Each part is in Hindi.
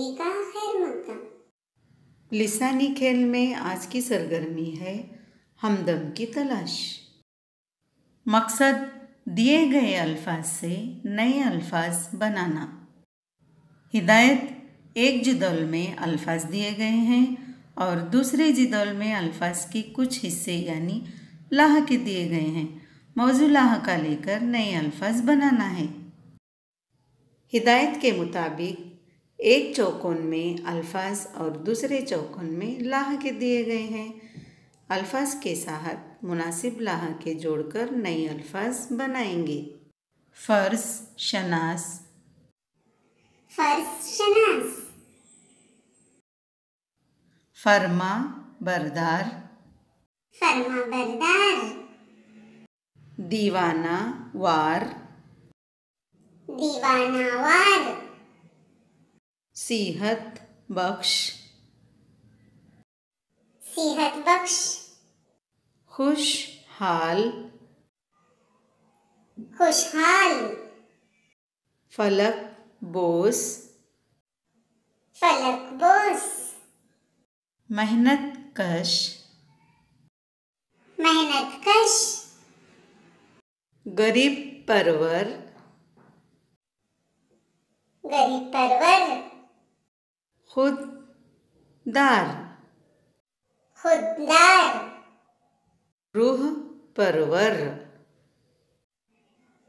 सभी का खैर मकदम। लिसानी खेल में आज की सरगर्मी है हमदम की तलाश। मकसद दिए गए अल्फाज से नए अल्फाज बनाना। हिदायत, एक जिदौल में अल्फाज दिए गए हैं और दूसरे जिदौल में अल्फाज की कुछ हिस्से यानी लाह के दिए गए हैं। मौजू लाह का लेकर नए अल्फाज बनाना है। हिदायत के मुताबिक एक चौकोन में अल्फाज और दूसरे चौकोन में लाह के दिए गए हैं। अल्फाज के साथ मुनासिब लाह के जोड़कर नए अल्फाज बनाएंगे। फ़र्ज़ शनास, फर्ज शनास, फरमा बरदार, फरमा बरदार, दीवाना वार, दीवाना वार, सीहत बख्श, सेहत बख्श, खुशहाल, खुशहाल, फलक बोस, फलक बोस, मेहनत कश, मेहनत कश, गरीब परवर, गरीब परवर, खुददार, खुददार, रूह परवर,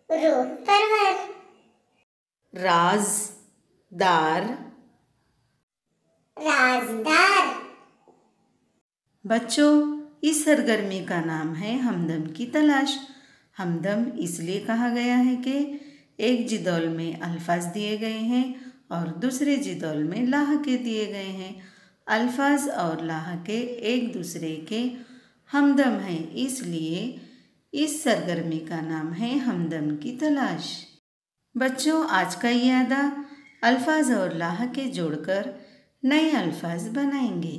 रूह परवर, राजदार। राजदार। बच्चों, इस सरगर्मी का नाम है हमदम की तलाश। हमदम इसलिए कहा गया है कि एक जिदौल में अल्फाज दिए गए हैं और दूसरे जिदौल में लाह के दिए गए हैं। अल्फाज और लाह के एक दूसरे के हमदम हैं, इसलिए इस सरगर्मी का नाम है हमदम की तलाश। बच्चों, आज का ये अदा अल्फाज और लाह के जोड़कर नए अल्फाज बनाएंगे।